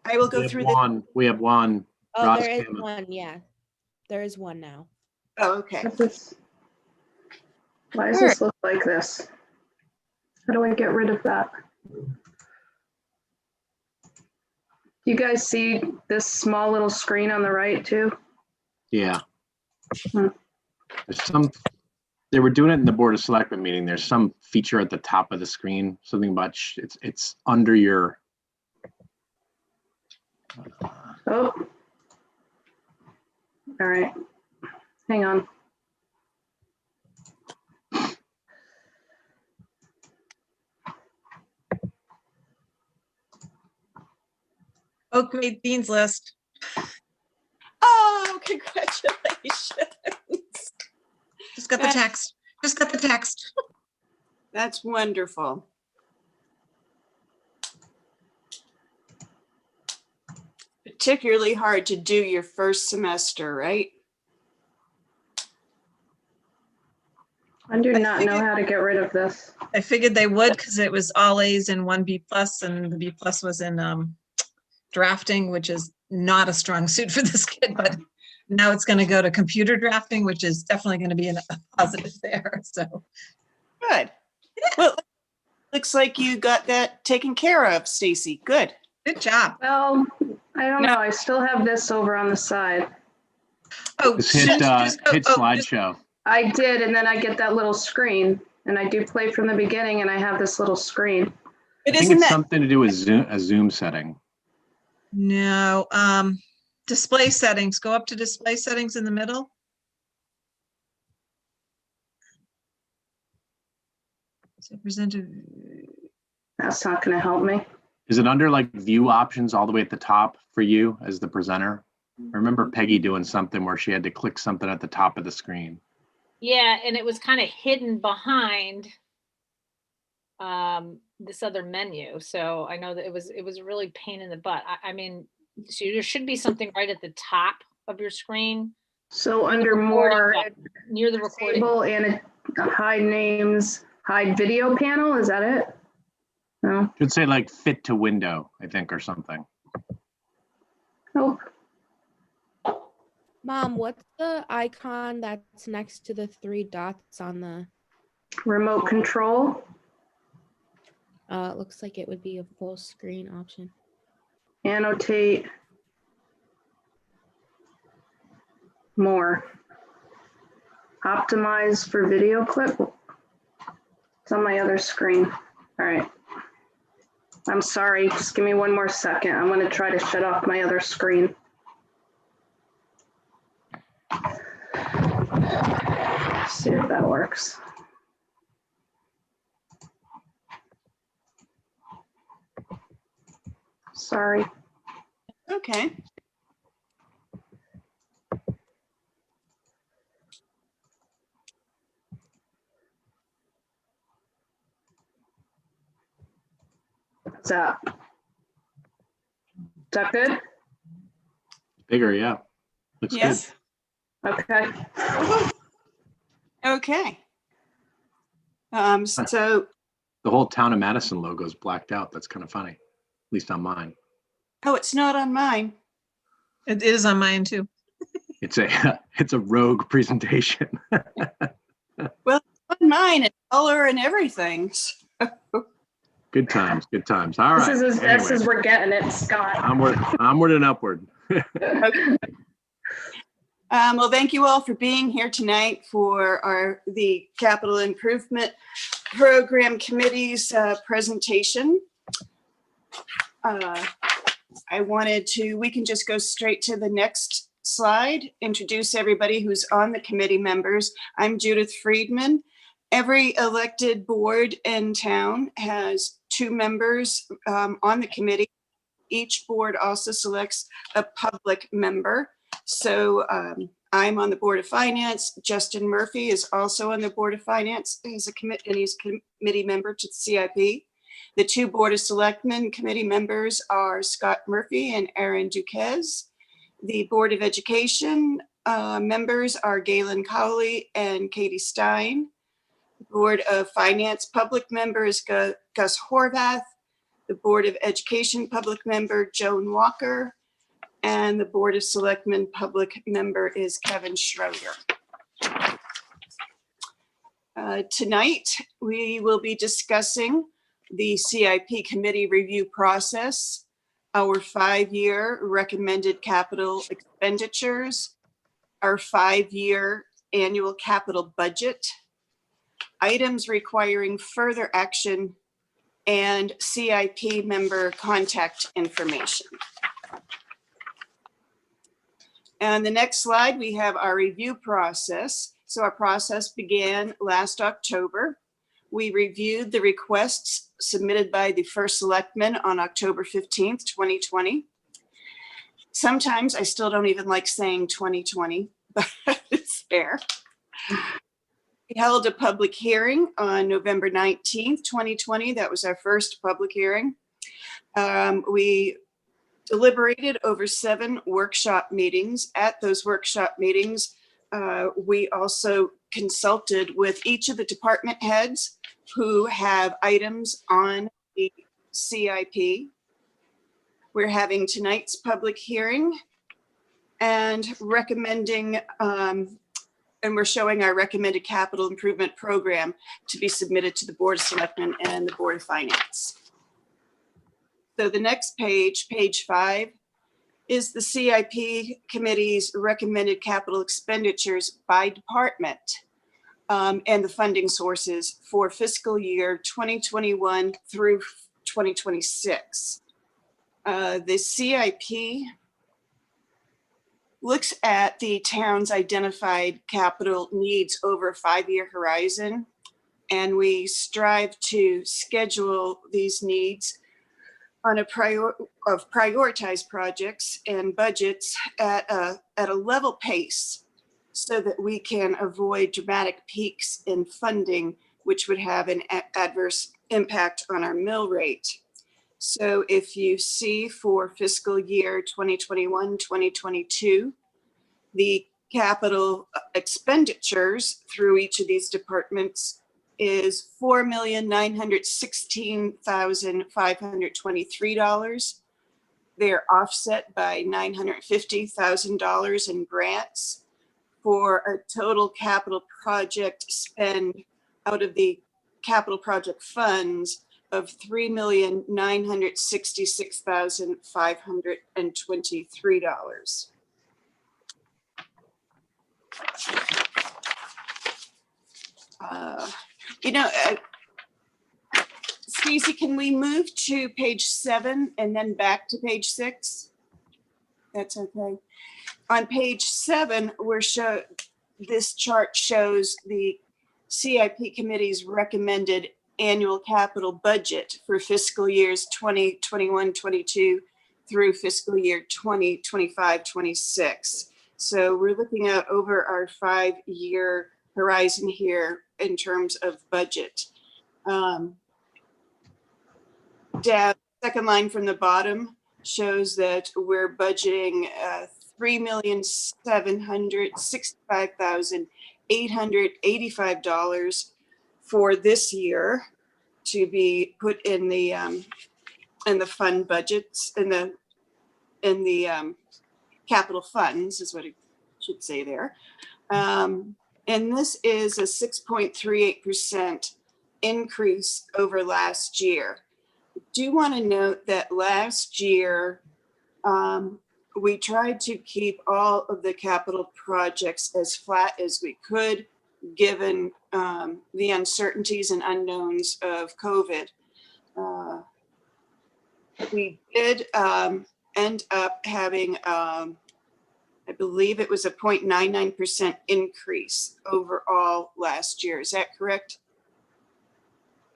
I will go through the. We have one. Oh, Roz there is Kamen. one. Yeah, there is one now. Oh, okay. Why does this look like this? How do I get rid of that? You guys see this small little screen on the right too? Yeah. Hmm. There's they were doing it in the Board of Selectmen meeting. There's some feature at the top of the screen, something about, it's under your. Oh. All right. Hang on. Oh, great, Dean's list. Oh, congratulations. Just got the text. Just got the text. That's wonderful. Particularly hard to do your first semester, right? I do not know how to get rid of this. I figured they would because it was all A's and 1 B+, and the B+ was in drafting, which is not a strong suit for this kid, but now it's going to go to computer drafting, which is definitely going to be a positive there. So Good. Well, looks like you got that taken care of, Stacy. Good. good job. Well, I don't know. I still have this over on the side. Oh, Just hit, shouldn't you just go- hit oh, slideshow. I did, and then I get that little screen, and I do play from the beginning, and I have this little screen. But I think isn't it's that something to do with a Zoom setting. No, display settings. Go up to display settings in the middle. So presented. That's not going to help me. Is it under like view options all the way at the top for you as the presenter? I remember Peggy doing something where she had to click something at the top of the screen. Yeah, and it was kind of hidden behind this other menu. So I know that it was really pain in the butt. I mean, so there should be something right at the top of your screen. So under more, Near the recording. table and hide names, hide video panel, is that it? No. Should say like fit to window, I think, or something. Nope. Mom, what's the icon that's next to the 3 dots on the? Remote control. It looks like it would be a full screen option. Annotate. More. Optimize for video clip. It's on my other screen. All right. I'm sorry, just give me one more second. I'm gonna try to shut off my other screen. See if that works. Sorry. okay? What's that? Is that good? Bigger, yeah. Looks Yes. Okay. Okay. So good. The whole town of Madison logo is blacked out. That's kind of funny, at least on mine. oh, it's not on mine. It is on mine too. It's a rogue presentation. Well, it's on mine, it's color and everything. Good times, good times. All right. This is as best Anyway, as we're getting it, Scott. onward and upward. Okay. Well, thank you all for being here tonight for the Capital Improvement Program Committee's presentation. We can just go straight to the next slide, introduce everybody who's on the committee members. I'm Judith Friedman. Every elected board in town has 2 members on the committee. Each board also selects a public member. So I'm on the Board of Finance. Justin Murphy is also on the Board of Finance. He's a committee member to the CIP. The 2 Board of Selectmen committee members are Scott Murphy and Aaron Duquesne. The Board of Education members are Galen Cowley and Katie Stein. Board of Finance public members Gus Horvath, the Board of Education public member, Joan Walker, and the Board of Selectmen public member is Kevin Schroeder. Tonight, we will be discussing the CIP committee review process, our 5-year recommended capital expenditures, our 5-year annual capital budget, items requiring further action, and CIP member contact information. On the next slide, we have our review process. So our process began last October. We reviewed the requests submitted by the first selectman on October 15th, 2020. Sometimes I still don't even like saying 2020, but it's fair. We held a public hearing on November 19th, 2020. That was our first public hearing. We deliberated over 7 workshop meetings. At those workshop meetings, we also consulted with each of the department heads who have items on the CIP. We're having tonight's public hearing and recommending, and we're showing our recommended capital improvement program to be submitted to the Board of Selectmen and the Board of Finance. So the next page, page 5, is the CIP committee's recommended capital expenditures by department and the funding sources for fiscal year 2021 through 2026. The CIP looks at the town's identified capital needs over a 5-year horizon, and we strive to schedule these needs on a prioritized projects and budgets at a level pace so that we can avoid dramatic peaks in funding, which would have an adverse impact on our mill rate. So if you see for fiscal year 2021, 2022, the capital expenditures through each of these departments is $4,916,523. They're offset by $950,000 in grants for a total capital project spend out of the capital project funds of $3,966,523. Stacy, can we move to page 7 and then back to page 6? That's okay. On page 7, this chart shows the CIP committee's recommended annual capital budget for fiscal years 2021-22 through fiscal year 2025-26. So we're looking at over our 5-year horizon here in terms of budget. Second line from the bottom shows that we're budgeting $3,765,885 for this year to be put in the fund budgets, in the capital funds is what it should say there. And this is a 6.38% increase over last year. I do want to note that last year, we tried to keep all of the capital projects as flat as we could, given the uncertainties and unknowns of COVID. We did end up having, I believe it was a 0.99% increase overall last year. Is that correct?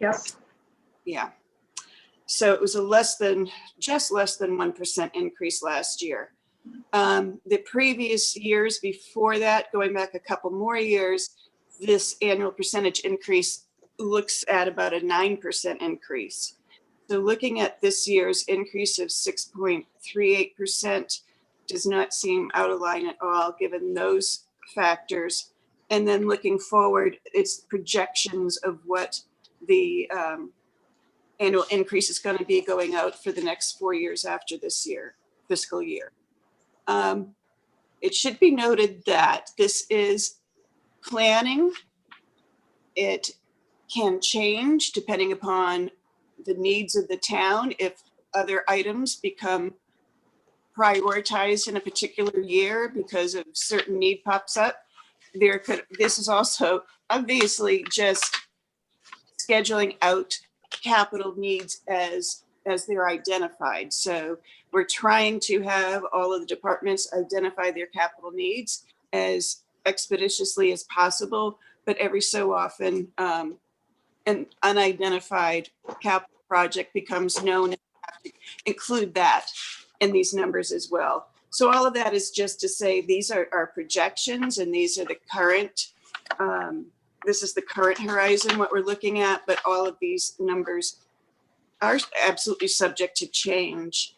Yes. Yeah. So it was a just less than 1% increase last year. The previous years before that, going back a couple more years, this annual percentage increase looks at about a 9% increase. So looking at this year's increase of 6.38% does not seem out of line at all, given those factors. And then looking forward, it's projections of what the annual increase is going to be going out for the next 4 years after this year, fiscal year. It should be noted that this is planning. It can change depending upon the needs of the town. If other items become prioritized in a particular year because of certain need pops up, this is also obviously just scheduling out capital needs as they're identified. So we're trying to have all of the departments identify their capital needs as expeditiously as possible, but every so often an unidentified capital project becomes known, and we have to include that in these numbers as well. So all of that is just to say these are our projections, and these are the current, this is the current horizon, what we're looking at, but all of these numbers are absolutely subject to change,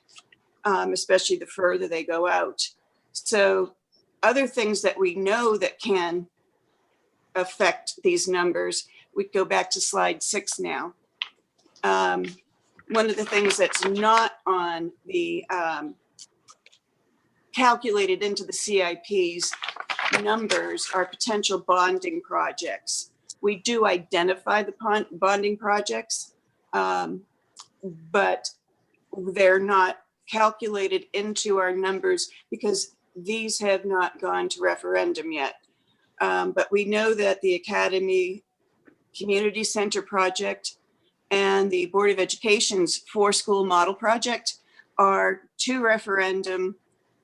especially the further they go out. So other things that we know that can affect these numbers, we go back to slide 6 now. One of the things that's not on the calculated into the CIP's numbers are potential bonding projects. We do identify the bonding projects, but they're not calculated into our numbers because these have not gone to referendum yet. But we know that the Academy Community Center project and the Board of Education's 4-school model project are 2 referendum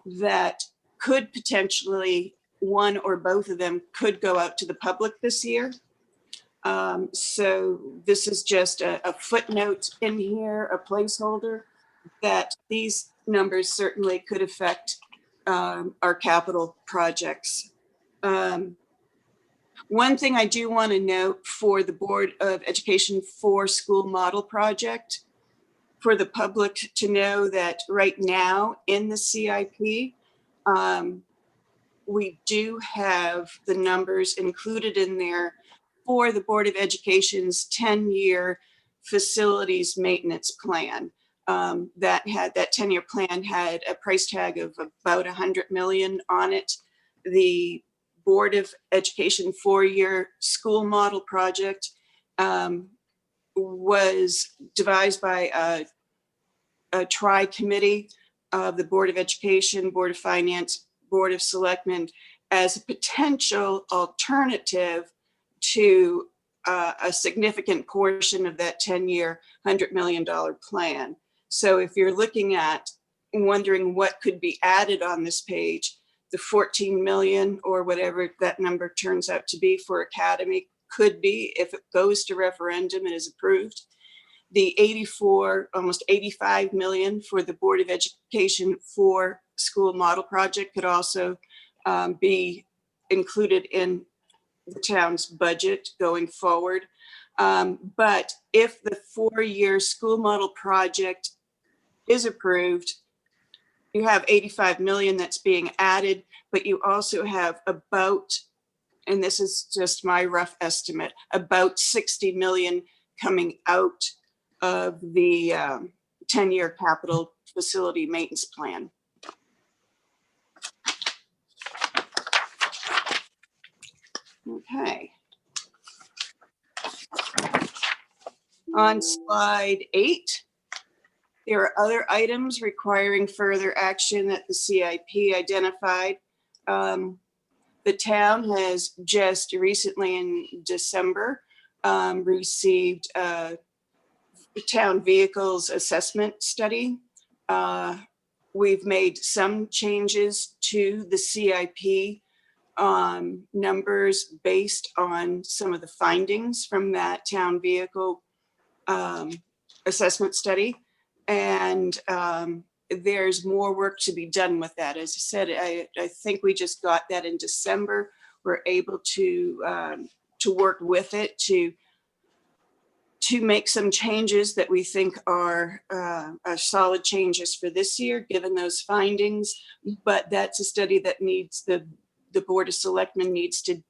that could potentially, one or both of them could go out to the public this year. So this is just a footnote in here, a placeholder, that these numbers certainly could affect our capital projects. One thing I do want to note for the Board of Education 4-school model project, for the public to know that right now in the CIP, we do have the numbers included in there for the Board of Education's 10-year facilities maintenance plan. That 10-year plan had a price tag of about 100 million on it. The Board of Education 4-year school model project was devised by a tri-committee of the Board of Education, Board of Finance, Board of Selectmen as a potential alternative to a significant portion of that 10-year, $100 million plan. So if you're looking at wondering what could be added on this page, the 14 million or whatever that number turns out to be for Academy could be, if it goes to referendum and is approved. The 84, almost 85 million for the Board of Education for school model project could also be included in the town's budget going forward. But if the 4-year school model project is approved, you have 85 million that's being added, but you also have about, and this is just my rough estimate, about 60 million coming out of the 10-year capital facility maintenance plan. Okay. On slide 8, there are other items requiring further action that the CIP identified. The town has just recently in December received a town vehicles assessment study. We've made some changes to the CIP numbers based on some of the findings from that town vehicle assessment study. And there's more work to be done with that. As I said, I think we just got that in December. We're able to work with it to make some changes that we think are solid changes for this year, given those findings. But that's a study that needs the Board of Selectmen needs to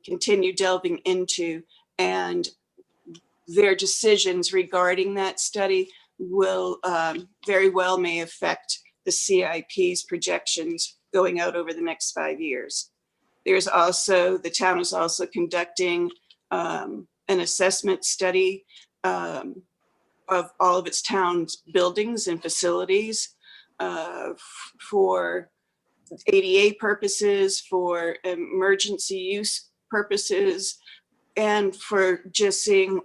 continue delving into. And their decisions regarding that study will very well may affect the CIP's projections going out over the next 5 years. There's also, the town is also conducting an assessment study of all of its town's buildings and facilities for ADA purposes, for emergency use purposes, and for just seeing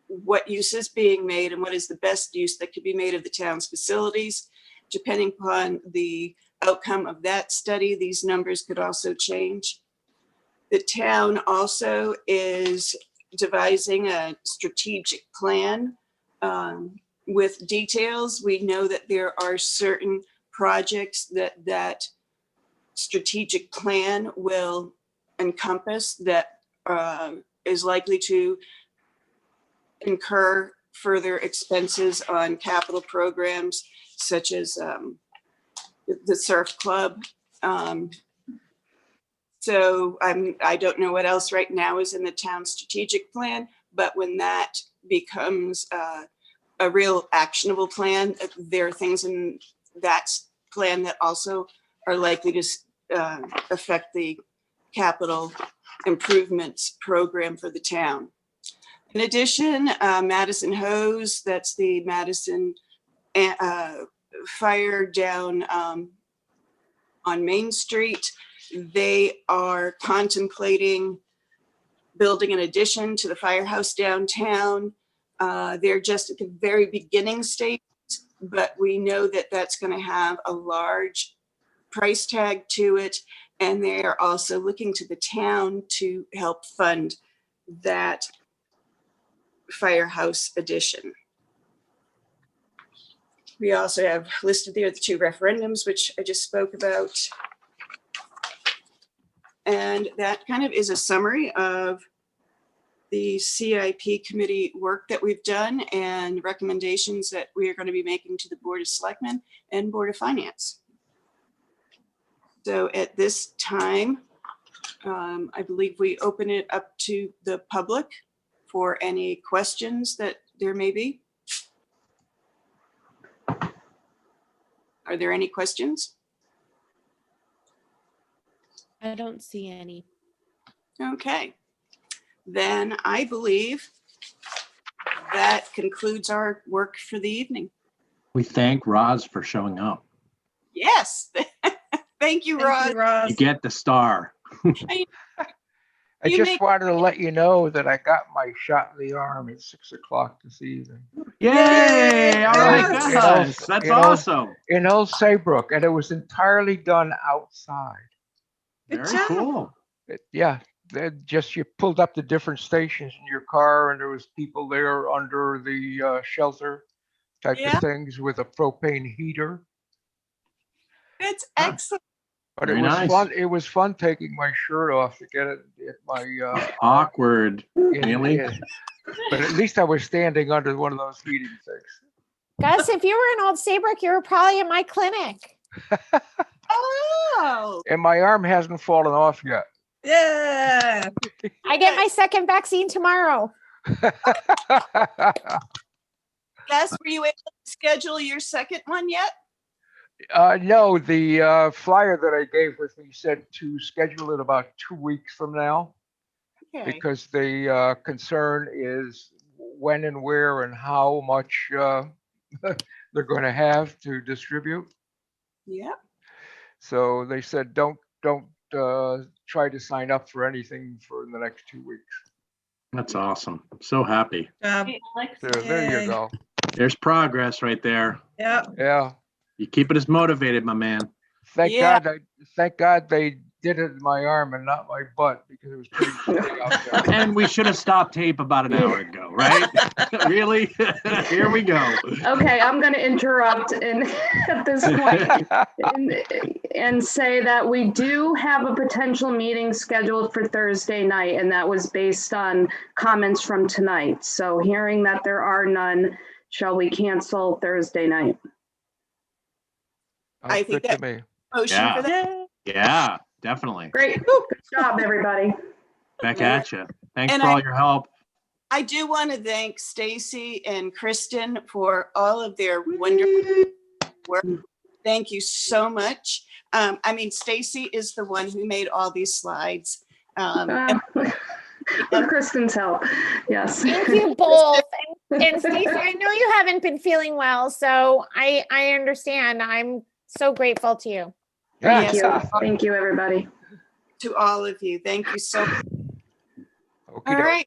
what use is being made and what is the best use that could be made of the town's facilities. Depending upon the outcome of that study, these numbers could also change. The town also is devising a strategic plan with details. We know that there are certain projects that strategic plan will encompass that is likely to incur further expenses on capital programs such as the surf club. So I don't know what else right now is in the town strategic plan, but when that becomes a real actionable plan, there are things in that plan that also are likely to affect the capital improvements program for the town. In addition, Madison Hose, that's the Madison fire down on Main Street. They are contemplating building an addition to the firehouse downtown. They're just at the very beginning stage, but we know that that's going to have a large price tag to it. And they're also looking to the town to help fund that firehouse addition. We also have listed there the 2 referendums, which I just spoke about. And that kind of is a summary of the CIP committee work that we've done and recommendations that we are going to be making to the Board of Selectmen and Board of Finance. So at this time, I believe we open it up to the public for any questions that there may be. Are there any questions? I don't see any. Okay, then I believe that concludes our work for the evening. We thank Roz for showing up. Yes, thank you, Thank Rod. you, Roz. You get the star. I You just make- wanted to let you know that I got my shot in the arm at 6 o'clock this evening Yay! Oh my Yes. gosh, that's You know, awesome. in Old Saybrook, and it was entirely done outside. Good Very job. cool. Yeah, just you pulled up the different stations in your car, and there was people there under the shelter type Yeah. of things with a propane heater. It's Huh. excellent. But Very it was nice. fun. It was fun taking my shirt off to get my. Awkward. in- Really? But at least I was standing under one of those heating things. Gus, if you were in Old Saybrook, you were probably at my clinic. Oh, And my arm hasn't fallen off yet. Yeah. I get my second vaccine tomorrow. Gus, were you able to schedule your second one yet? No, the flyer that I gave with me said to schedule it about 2 weeks from now, Okay, because the concern is when and where and how much they're going to have to distribute. yeah, So they said, don't try to sign up for anything for the next 2 weeks. That's awesome. So happy. Job. So there Yay. you go. There's progress right there. Yeah. Yeah. You keep it as motivated, my man. Thank Yeah. God they did it in my arm and not my butt, because it was pretty chilly out there. And we should have stopped tape about an hour ago, right? Really? Here we go. Okay, I'm going to interrupt and at this point and say that we do have a potential meeting scheduled for Thursday night, and that was based on comments from tonight. So hearing that there are none, shall we cancel Thursday night? Sounds I think good to me. motion Yeah. for that. Yeah, definitely. Great, good job, everybody. Back at you. Thanks And for I- all your help. I do want to thank Stacy and Kristen for all of their wonderful work. Thank you so much. I mean, Stacy is the one who made all these slides. With Kristen's help, yes. Thank you both. And Stacey, I know you haven't been feeling well, so I understand. I'm so grateful to you. Thank Yes. you. Thank you, everybody. To all of you. Thank you so much. Okey-doke. All right.